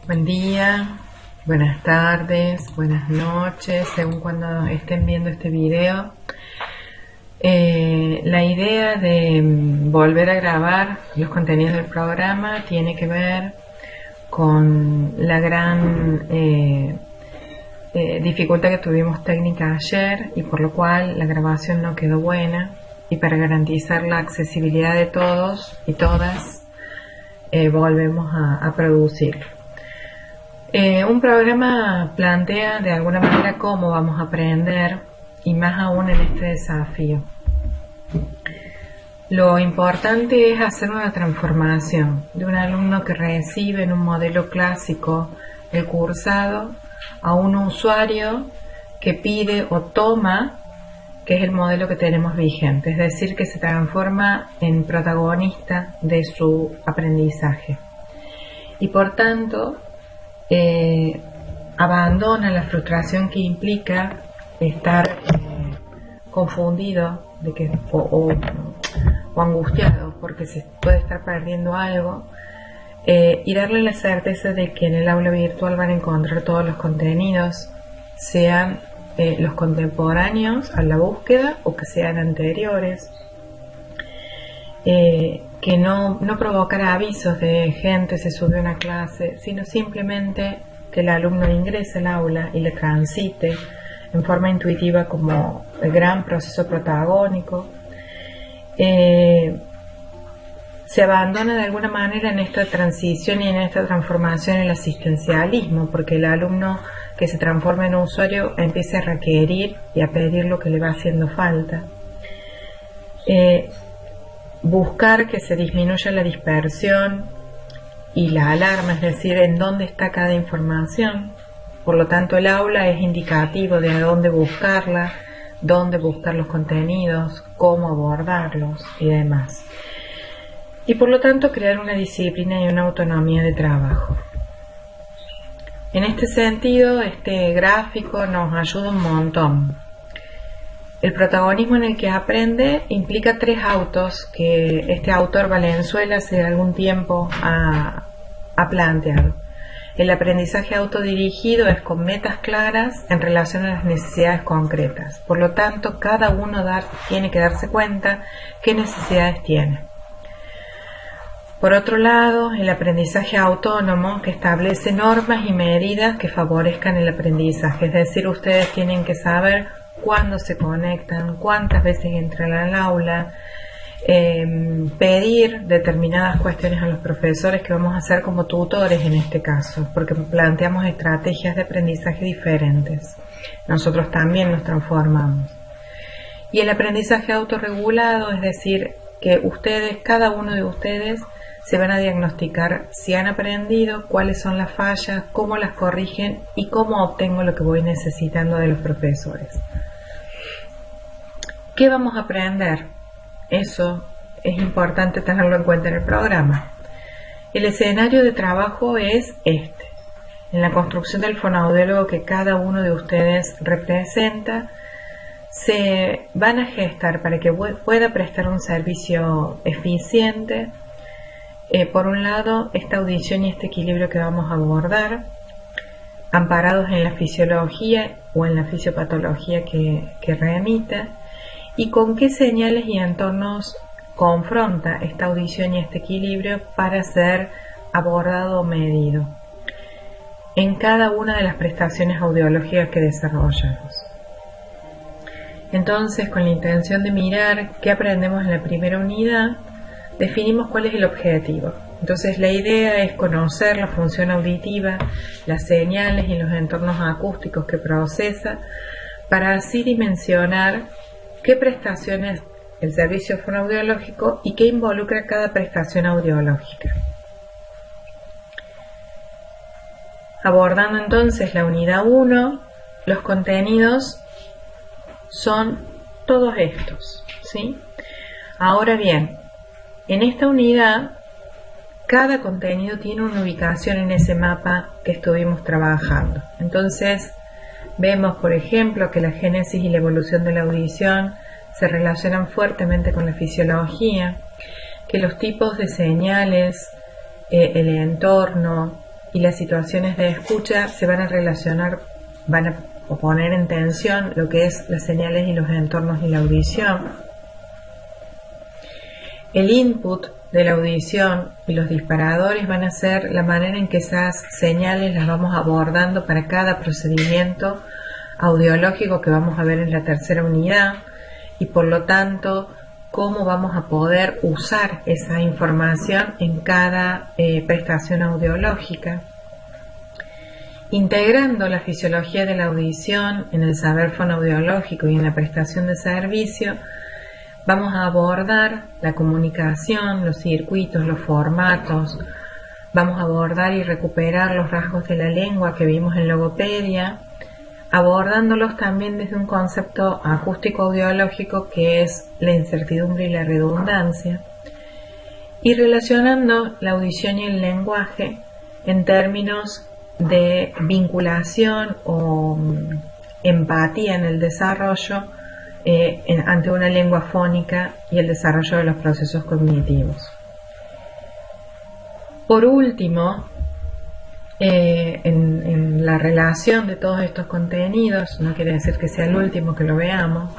Buen día, buenas tardes, buenas noches, según cuando estén viendo este video. La idea de volver a grabar los contenidos del programa tiene que ver con la gran dificultad que tuvimos técnica ayer y por lo cual la grabación no quedó buena, y para garantizar la accesibilidad de todos y todas volvemos a producirlo. Un programa plantea de alguna manera cómo vamos a aprender, y más aún en este desafío. Lo importante es hacer una transformación de un alumno que recibe en un modelo clásico el cursado a un usuario que pide o toma, que es el modelo que tenemos vigente, es decir, que se transforma en protagonista de su aprendizaje. Y por tanto, abandona la frustración que implica estar confundido o angustiado porque se puede estar perdiendo algo, y darle la certeza de que en el aula virtual van a encontrar todos los contenidos, sean los contemporáneos a la búsqueda o que sean anteriores, que no provocar avisos de gente se subió a una clase, sino simplemente que el alumno ingrese al aula y le transite en forma intuitiva como el gran proceso protagónico. Se abandona de alguna manera en esta transición y en esta transformación el asistencialismo, porque el alumno que se transforma en usuario empieza a requerir y a pedir lo que le va haciendo falta. Buscar que se disminuya la dispersión y la alarma, es decir, en dónde está cada información. Por lo tanto, el aula es indicativo de a dónde buscarla, dónde buscar los contenidos, cómo abordarlos y demás. Y por lo tanto, crear una disciplina y una autonomía de trabajo. En este sentido, este gráfico nos ayuda un montón. El protagonismo en el que aprende implica 3 autos que este autor Valenzuela hace algún tiempo ha planteado. El aprendizaje autodirigido es con metas claras en relación a las necesidades concretas. Por lo tanto, cada uno tiene que darse cuenta qué necesidades tiene. Por otro lado, el aprendizaje autónomo, que establece normas y medidas que favorezcan el aprendizaje. Es decir, ustedes tienen que saber cuándo se conectan, cuántas veces entran al aula, pedir determinadas cuestiones a los profesores, que vamos a hacer como tutores en este caso, porque planteamos estrategias de aprendizaje diferentes. Nosotros también nos transformamos. Y el aprendizaje autorregulado, es decir, que ustedes, cada uno de ustedes, se van a diagnosticar si han aprendido, cuáles son las fallas, cómo las corrigen y cómo obtengo lo que voy necesitando de los profesores. ¿Qué vamos a aprender? Eso es importante tenerlo en cuenta en el programa. El escenario de trabajo es este. En la construcción del fonoaudiólogo que cada uno de ustedes representa, se van a gestar para que pueda prestar un servicio eficiente. Por un lado, esta audición y este equilibrio que vamos a abordar, amparados en la fisiología o en la fisiopatología que remita, y con qué señales y entornos confronta esta audición y este equilibrio para ser abordado o medido en cada una de las prestaciones audiológicas que desarrollamos. Entonces, con la intención de mirar qué aprendemos en la primera unidad, definimos cuál es el objetivo. Entonces, la idea es conocer la función auditiva, las señales y los entornos acústicos que procesa, para así dimensionar qué prestaciones el servicio fonoaudiológico y qué involucra cada prestación audiológica. Abordando entonces la unidad 1, los contenidos son todos estos, ¿sí? Ahora bien, en esta unidad, cada contenido tiene una ubicación en ese mapa que estuvimos trabajando. Entonces, vemos, por ejemplo, que la génesis y la evolución de la audición se relacionan fuertemente con la fisiología, que los tipos de señales, el entorno, y las situaciones de escucha se van a relacionar, van a poner en tensión lo que es las señales y los entornos y la audición. El input de la audición y los disparadores van a ser la manera en que esas señales las vamos abordando para cada procedimiento audiológico que vamos a ver en la tercera unidad, y por lo tanto cómo vamos a poder usar esa información en cada prestación audiológica. Integrando la fisiología de la audición en el saber fonoaudiológico y en la prestación de servicio, vamos a abordar la comunicación, los circuitos, los formatos, vamos a abordar y recuperar los rasgos de la lengua que vimos en logopedia, abordándolos también desde un concepto acústico audiológico que es la incertidumbre y la redundancia, y relacionando la audición y el lenguaje en términos de vinculación o empatía en el desarrollo ante una lengua fónica y el desarrollo de los procesos cognitivos. Por último, en la relación de todos estos contenidos, no quiere decir que sea el último que lo veamos,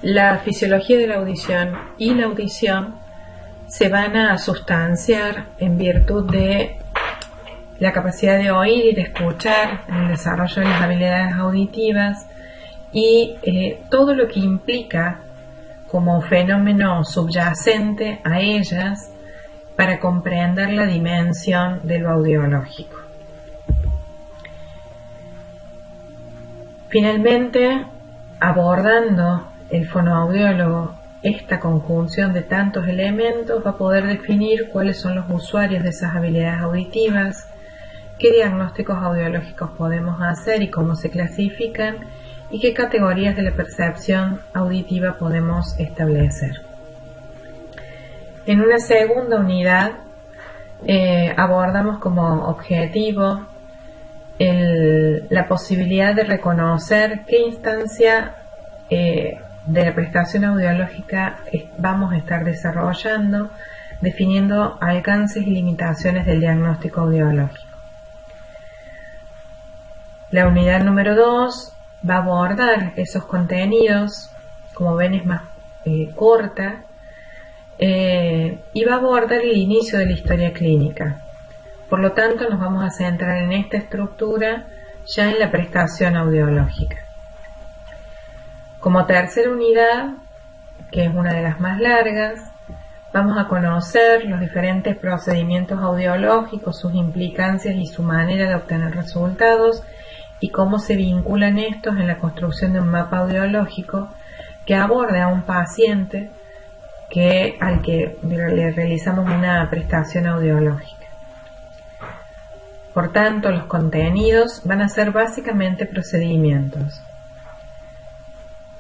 la fisiología de la audición y la audición se van a sustanciar en virtud de la capacidad de oír y de escuchar, en el desarrollo de las habilidades auditivas y todo lo que implica como fenómeno subyacente a ellas para comprender la dimensión de lo audiológico. Finalmente, abordando el fonoaudiólogo esta conjunción de tantos elementos, va a poder definir cuáles son los usuarios de esas habilidades auditivas, qué diagnósticos audiológicos podemos hacer y cómo se clasifican, y qué categorías de la percepción auditiva podemos establecer. En una segunda unidad abordamos como objetivo la posibilidad de reconocer qué instancia de la prestación audiológica vamos a estar desarrollando, definiendo alcances y limitaciones del diagnóstico audiológico. La unidad número 2 va a abordar esos contenidos, como ven es más corta, y va a abordar el inicio de la historia clínica. Por lo tanto, nos vamos a centrar en esta estructura ya en la prestación audiológica. Como tercera unidad, que es una de las más largas, vamos a conocer los diferentes procedimientos audiológicos, sus implicancias y su manera de obtener resultados, y cómo se vinculan estos en la construcción de un mapa audiológico que aborde a un paciente al que le realizamos una prestación audiológica. Por tanto, los contenidos van a ser básicamente procedimientos.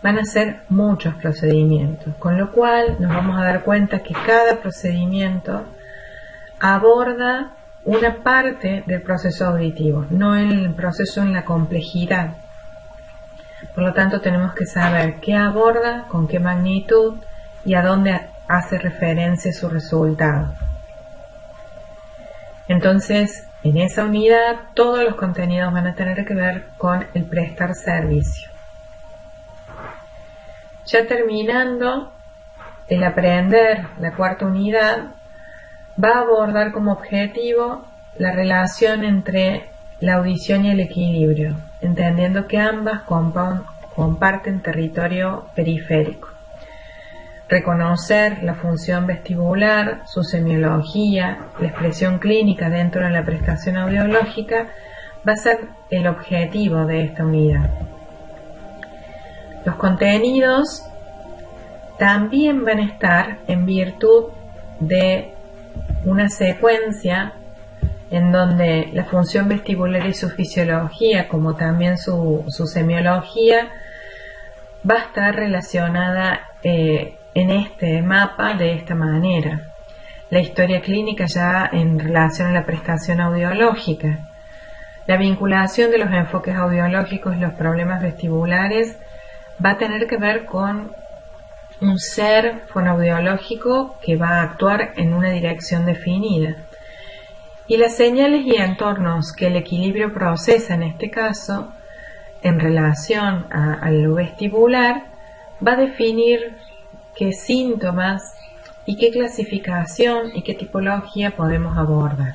Van a ser muchos procedimientos, con lo cual nos vamos a dar cuenta que cada procedimiento aborda una parte del proceso auditivo, no el proceso en la complejidad. Por lo tanto, tenemos que saber qué aborda, con qué magnitud y a dónde hace referencia su resultado. Entonces, en esa unidad, todos los contenidos van a tener que ver con el prestar servicio. Ya terminando, el aprender, la cuarta unidad, va a abordar como objetivo la relación entre la audición y el equilibrio, entendiendo que ambas comparten territorio periférico. Reconocer la función vestibular, su semiología, la expresión clínica dentro de la prestación audiológica va a ser el objetivo de esta unidad. Los contenidos también van a estar en virtud de una secuencia en donde la función vestibular y su fisiología, como también su semiología, va a estar relacionada en este mapa de esta manera. La historia clínica ya en relación a la prestación audiológica. La vinculación de los enfoques audiológicos y los problemas vestibulares va a tener que ver con un ser fonoaudiológico que va a actuar en una dirección definida. Y las señales y entornos que el equilibrio procesa en este caso, en relación a lo vestibular, va a definir qué síntomas y qué clasificación y qué tipología podemos abordar.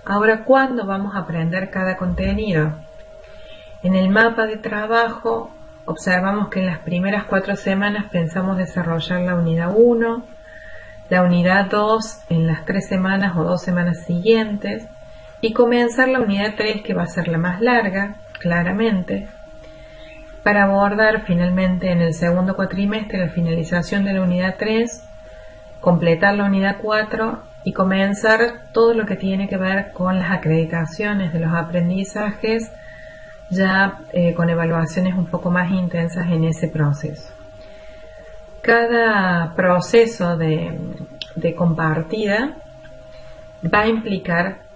Ahora, ¿cuándo vamos a aprender cada contenido? En el mapa de trabajo observamos que en las primeras 4 semanas pensamos desarrollar la unidad 1, la unidad 2 en las 3 semanas o 2 semanas siguientes y comenzar la unidad 3, que va a ser la más larga, claramente, para abordar finalmente en el segundo cuatrimestre la finalización de la unidad 3, completar la unidad 4 y comenzar todo lo que tiene que ver con las acreditaciones de los aprendizajes, ya con evaluaciones un poco más intensas en ese proceso. Cada proceso de compartida va a implicar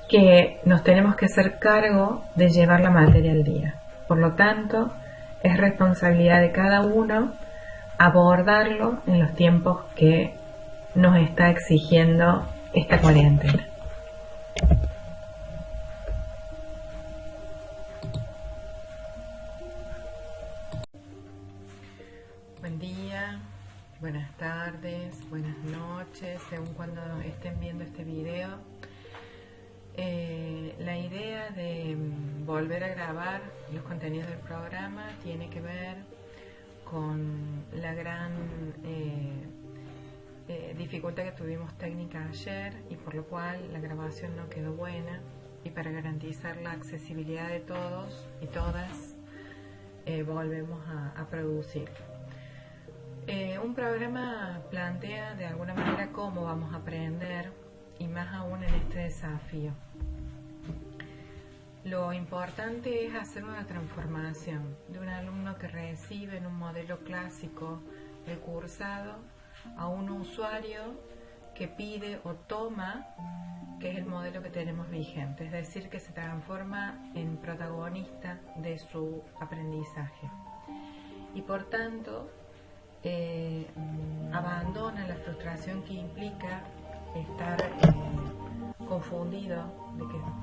que nos tenemos que hacer cargo de llevar la materia al día. Por lo tanto, es responsabilidad de cada uno abordarlo en los tiempos que nos está exigiendo esta cuarentena. Buen día, buenas tardes, buenas noches, según cuando estén viendo este video. La idea de volver a grabar los contenidos del programa tiene que ver con la gran dificultad que tuvimos técnica ayer y por lo cual la grabación no quedó buena, y para garantizar la accesibilidad de todos y todas volvemos a producir. Un programa plantea de alguna manera cómo vamos a aprender, y más aún en este desafío. Lo importante es hacer una transformación de un alumno que recibe en un modelo clásico el cursado a un usuario que pide o toma, que es el modelo que tenemos vigente, es decir, que se transforma en protagonista de su aprendizaje y por tanto abandona la frustración que implica estar confundido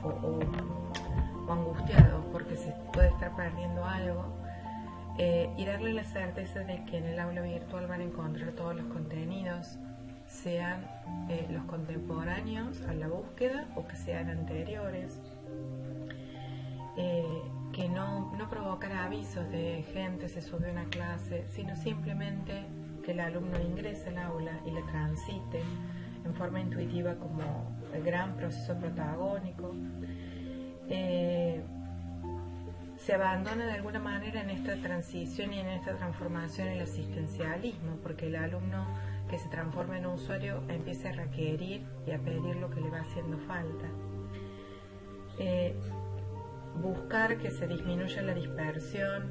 o angustiado porque se puede estar perdiendo algo, y darle la certeza de que en el aula virtual van a encontrar todos los contenidos, sean los contemporáneos a la búsqueda o que sean anteriores, que no provocar avisos de gente se subió a una clase, sino simplemente que el alumno ingrese al aula y la transite en forma intuitiva como el gran proceso protagónico. Se abandona de alguna manera en esta transición y en esta transformación el asistencialismo, porque el alumno que se transforma en usuario empieza a requerir y a pedir lo que le va haciendo falta. Buscar que se disminuya la dispersión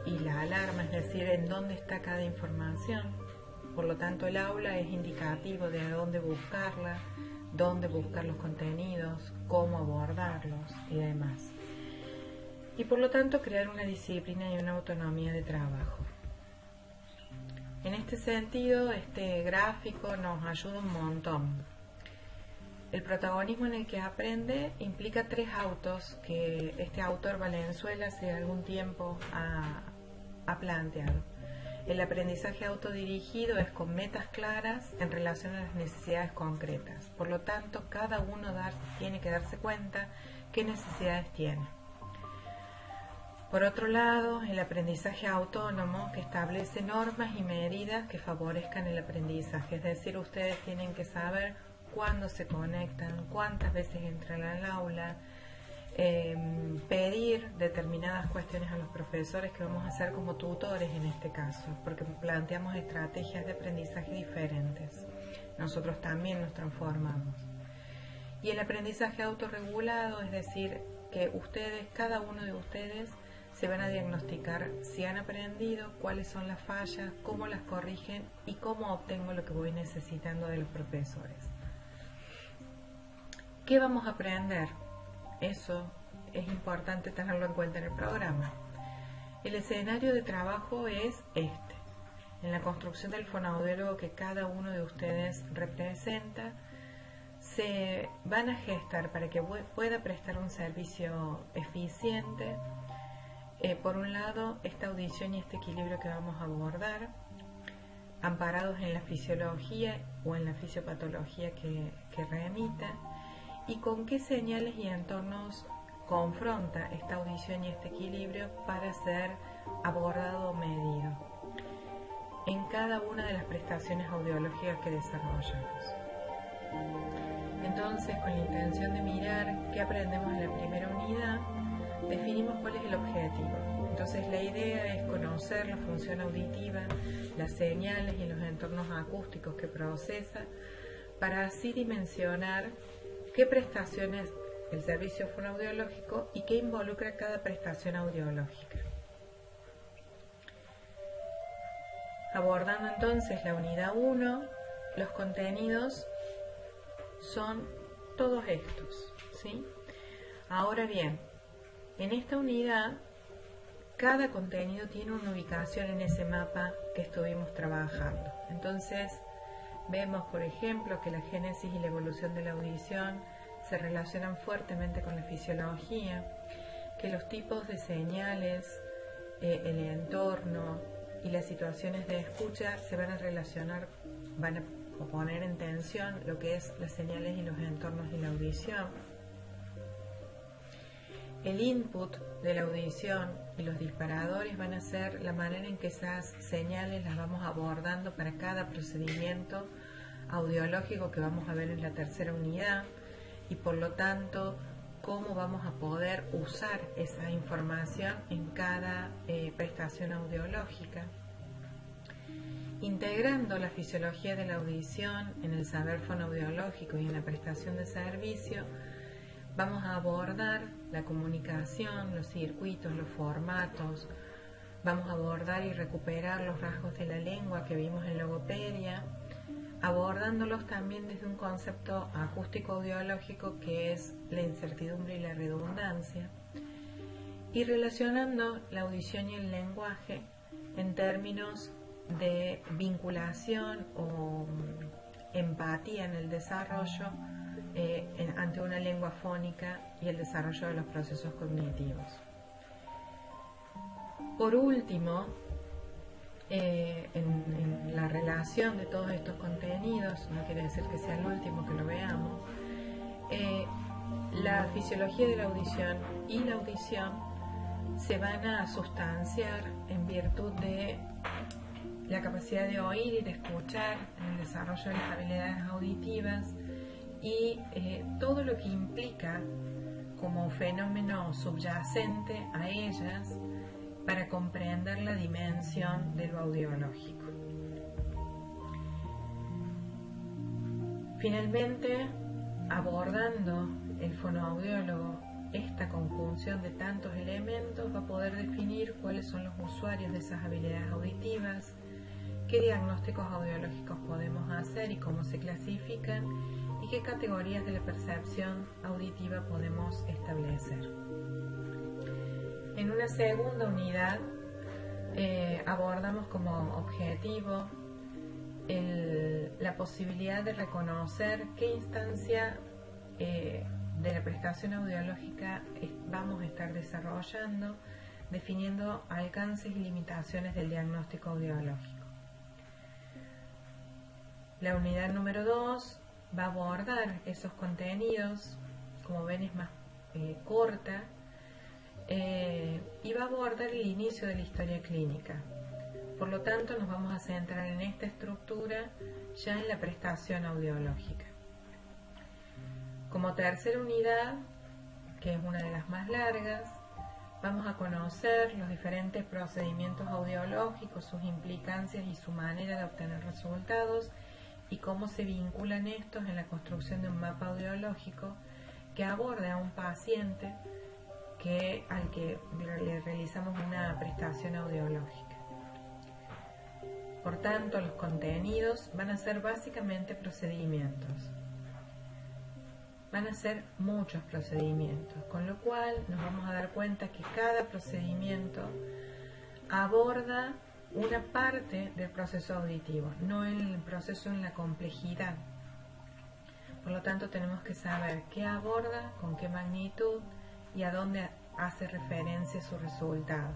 y la alarma, es decir, en dónde está cada información. Por lo tanto, el aula es indicativo de a dónde buscarla, dónde buscar los contenidos, cómo abordarlos y demás. Y por lo tanto, crear una disciplina y una autonomía de trabajo. En este sentido, este gráfico nos ayuda un montón. El protagonismo en el que aprende implica 3 autos que este autor Valenzuela hace algún tiempo ha planteado. El aprendizaje autodirigido es con metas claras en relación a las necesidades concretas. Por lo tanto, cada uno tiene que darse cuenta qué necesidades tiene. Por otro lado, el aprendizaje autónomo, que establece normas y medidas que favorezcan el aprendizaje. Es decir, ustedes tienen que saber cuándo se conectan, cuántas veces entran al aula, pedir determinadas cuestiones a los profesores, que vamos a hacer como tutores en este caso, porque planteamos estrategias de aprendizaje diferentes. Nosotros también nos transformamos. Y el aprendizaje autorregulado, es decir, que ustedes, cada uno de ustedes, se van a diagnosticar si han aprendido, cuáles son las fallas, cómo las corrigen y cómo obtengo lo que voy necesitando de los profesores. ¿Qué vamos a aprender? Eso es importante tenerlo en cuenta en el programa. El escenario de trabajo es este. En la construcción del fonoaudiólogo que cada uno de ustedes representa, se van a gestar para que pueda prestar un servicio eficiente. Por un lado, esta audición y este equilibrio que vamos a abordar, amparados en la fisiología o en la fisiopatología que remita, y con qué señales y entornos confronta esta audición y este equilibrio para ser abordado o medido en cada una de las prestaciones audiológicas que desarrollamos. Entonces, con la intención de mirar qué aprendemos en la primera unidad, definimos cuál es el objetivo. Entonces, la idea es conocer la función auditiva, las señales y los entornos acústicos que procesa, para así dimensionar qué prestaciones el servicio fonoaudiológico y qué involucra cada prestación audiológica. Abordando entonces la unidad 1, los contenidos son todos estos, ¿sí? Ahora bien, en esta unidad, cada contenido tiene una ubicación en ese mapa que estuvimos trabajando. Entonces, vemos, por ejemplo, que la génesis y la evolución de la audición se relacionan fuertemente con la fisiología, que los tipos de señales, el entorno y las situaciones de escucha se van a relacionar, van a poner en tensión lo que es las señales y los entornos de la audición. El input de la audición y los disparadores van a ser la manera en que esas señales las vamos abordando para cada procedimiento audiológico que vamos a ver en la tercera unidad, y por lo tanto cómo vamos a poder usar esa información en cada prestación audiológica. Integrando la fisiología de la audición en el saber fonoaudiológico y en la prestación de servicio, vamos a abordar la comunicación, los circuitos, los formatos, vamos a abordar y recuperar los rasgos de la lengua que vimos en logopedia, abordándolos también desde un concepto acústico audiológico que es la incertidumbre y la redundancia, y relacionando la audición y el lenguaje en términos de vinculación o empatía en el desarrollo ante una lengua fónica y el desarrollo de los procesos cognitivos. Por último, en la relación de todos estos contenidos, no quiere decir que sea el último que lo veamos, la fisiología de la audición y la audición se van a sustanciar en virtud de la capacidad de oír y de escuchar, en el desarrollo de las habilidades auditivas y todo lo que implica como fenómeno subyacente a ellas para comprender la dimensión de lo audiológico. Finalmente, abordando el fonoaudiólogo esta conjunción de tantos elementos, va a poder definir cuáles son los usuarios de esas habilidades auditivas, qué diagnósticos audiológicos podemos hacer y cómo se clasifican, y qué categorías de la percepción auditiva podemos establecer. En una segunda unidad abordamos como objetivo la posibilidad de reconocer qué instancia de la prestación audiológica vamos a estar desarrollando, definiendo alcances y limitaciones del diagnóstico audiológico. La unidad número 2 va a abordar esos contenidos, como ven es más corta, y va a abordar el inicio de la historia clínica. Por lo tanto, nos vamos a centrar en esta estructura ya en la prestación audiológica. Como tercera unidad, que es una de las más largas, vamos a conocer los diferentes procedimientos audiológicos, sus implicancias y su manera de obtener resultados, y cómo se vinculan estos en la construcción de un mapa audiológico que aborde a un paciente al que le realizamos una prestación audiológica. Por tanto, los contenidos van a ser básicamente procedimientos. Van a ser muchos procedimientos, con lo cual nos vamos a dar cuenta que cada procedimiento aborda una parte del proceso auditivo, no el proceso en la complejidad. Por lo tanto, tenemos que saber qué aborda, con qué magnitud y a dónde hace referencia su resultado.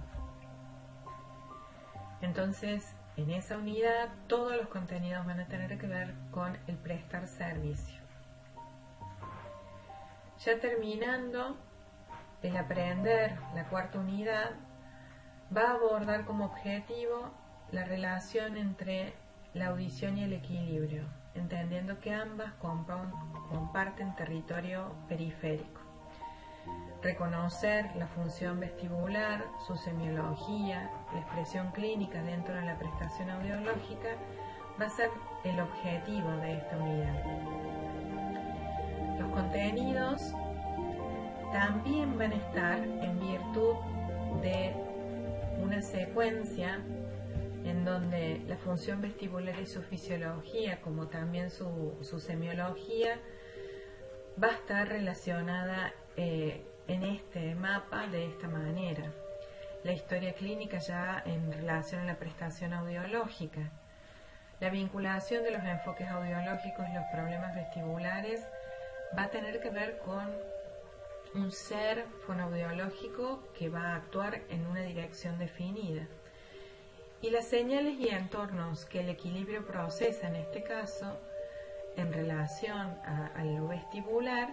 Entonces, en esa unidad, todos los contenidos van a tener que ver con el prestar servicio. Ya terminando, el aprender, la cuarta unidad, va a abordar como objetivo la relación entre la audición y el equilibrio, entendiendo que ambas comparten territorio periférico. Reconocer la función vestibular, su semiología, la expresión clínica dentro de la prestación audiológica va a ser el objetivo de esta unidad. Los contenidos también van a estar en virtud de una secuencia en donde la función vestibular y su fisiología, como también su semiología, va a estar relacionada en este mapa de esta manera. La historia clínica ya en relación a la prestación audiológica. La vinculación de los enfoques audiológicos y los problemas vestibulares va a tener que ver con un ser fonoaudiológico que va a actuar en una dirección definida. Y las señales y entornos que el equilibrio procesa en este caso, en relación a lo vestibular,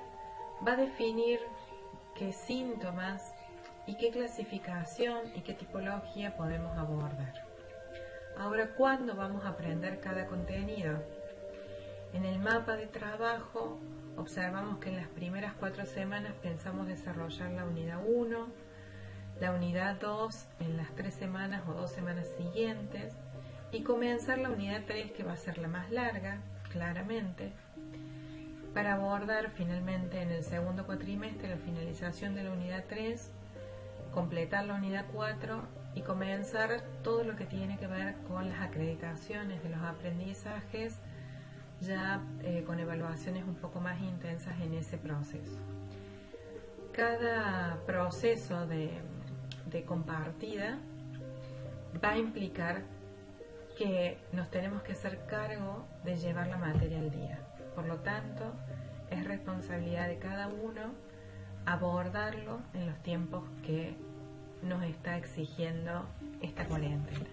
va a definir qué síntomas y qué clasificación y qué tipología podemos abordar. Ahora, ¿cuándo vamos a aprender cada contenido? En el mapa de trabajo observamos que en las primeras 4 semanas pensamos desarrollar la unidad 1, la unidad 2 en las 3 semanas o 2 semanas siguientes y comenzar la unidad 3, que va a ser la más larga, claramente, para abordar finalmente en el segundo cuatrimestre la finalización de la unidad 3, completar la unidad 4 y comenzar todo lo que tiene que ver con las acreditaciones de los aprendizajes, ya con evaluaciones un poco más intensas en ese proceso. Cada proceso de compartida va a implicar que nos tenemos que hacer cargo de llevar la materia al día. Por lo tanto, es responsabilidad de cada uno abordarlo en los tiempos que nos está exigiendo esta cuarentena.